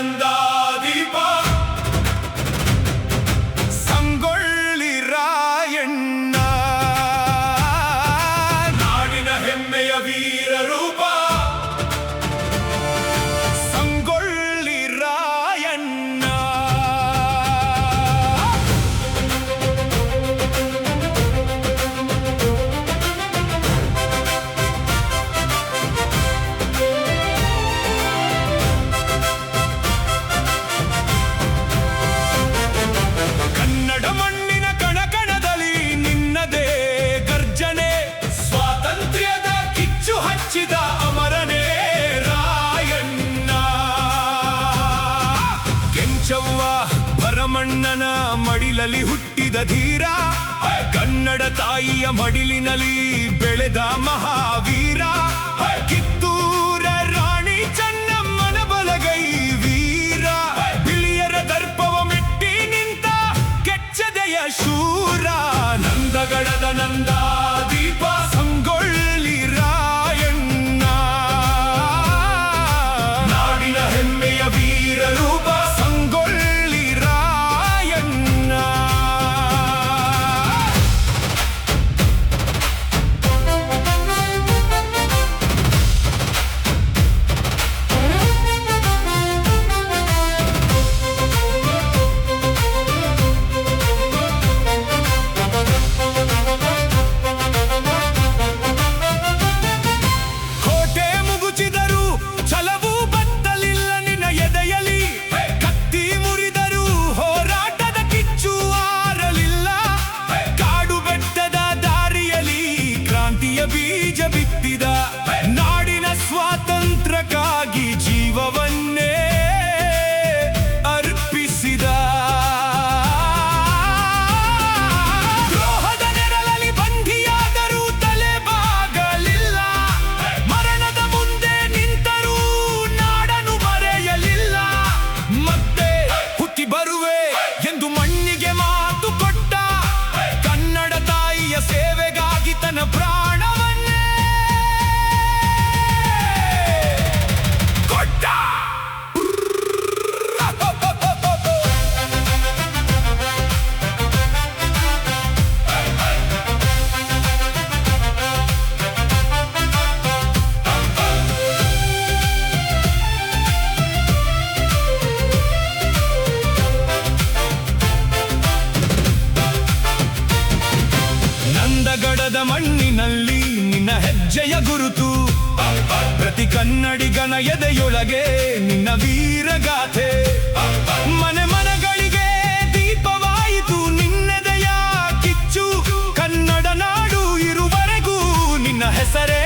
ನಂದಾದೀಪ ಸಂಗೊಳ್ಳಿ ರಾಯಣ್ಣ ನಾಡಿನ ಹೆಮ್ಮೆಯ ವೀರ ರೂಪ ಸಂಗೊಳ್ಳಿ ರಾಯಣ್ಣ ಮಣ್ಣಿನ ಕಣಕಣದಲ್ಲಿ ನಿನ್ನದೇ ಗರ್ಜನೆ ಸ್ವಾತಂತ್ರ್ಯದ ಕಿಚ್ಚು ಹಚ್ಚಿದ ಅಮರನೇ ರಾಯಣ್ಣ ಕೆಂಚವ್ವ ಭರಮಣ್ಣನ ಮಡಿಲಲ್ಲಿ ಹುಟ್ಟಿದ ಧೀರ ಕನ್ನಡ ತಾಯಿಯ ಮಡಿಲಿನಲ್ಲಿ ಬೆಳೆದ ಮಹಾವೀರ ಕಿತ್ತೂರ ರಾಣಿ ಚೆನ್ನಮ್ಮನ ಬಲಗೈ ವೀರ ಬಿಳಿಯರ ದರ್ಪವ ಮೆಟ್ಟಿ ನಿಂತ ಕೆಚ್ಚದೆಯ ಶೂರ ನಂದಗಡದ ನಂದಾದೀಪ ಸಂಗೊಳ್ಳಿ ರಾಯಣ್ಣ ನಾಡಿನ ಹೆಮ್ಮೆಯ ವೀರ ರೂಪ ಸಂಗೊಳ್ಳಿ ರಾಯಣ್ಣ ಛಲವು ಬತ್ತಲಿಲ್ಲ ನಿನ್ನ ಎದೆಯಲಿ ಕತ್ತಿ ಮುರಿದರೂ ಹೋರಾಟದ ಕಿಚ್ಚು ಆರಲಿಲ್ಲ ಕಾಡು ಬೆಟ್ಟದ ದಾರಿಯಲ್ಲಿ ಕ್ರಾಂತಿಯ ಬೀಜ ಬಿತ್ತಿದ ನಾಡಿನ ಸ್ವಾತಂತ್ರ್ಯಕ್ಕಾಗಿ ಜೀವವನ್ನೇ ಅರ್ಪಿಸಿದ ದ್ರೋಹದ ನೆರಳಲ್ಲಿ ಬಂಧಿಯಾದರೂ ತಲೆ ಬಾಗಲಿಲ್ಲ ಮರಣದ ಮುಂದೆ ನಿಂತರೂ ನಾಡನ್ನು ಮರೆಯಲಿಲ್ಲ ಮತ್ತೆ ಹುಟ್ಟಿ ಬರುವೆ ಎಂದು ಮಣ್ಣಿಗೆ ಮಾತು ಕೊಟ್ಟ ಕನ್ನಡ ತಾಯಿಯ ಸೇವೆಗಾಗಿ ತನ್ನ ಪ್ರಾಣವನ್ನೇ ಕೊಟ್ಟ ನಂದಗಡದ ಮಣ್ಣಿನಲ್ಲಿ ನಿನ್ನ ಹೆಜ್ಜೆಯ ಗುರುತು ಪ್ರತಿ ಕನ್ನಡಿಗನ ಎದೆಯೊಳಗೆ ನಿನ್ನ ವೀರಗಾಥೆ ಮನೆ ಮನಗಳಿಗೆ ದೀಪವಾಯಿತು ನಿನ್ನೆದೆಯ ಕಿಚ್ಚು ಕನ್ನಡ ನಾಡು ಇರುವರೆಗೂ ನಿನ್ನ ಹೆಸರೇ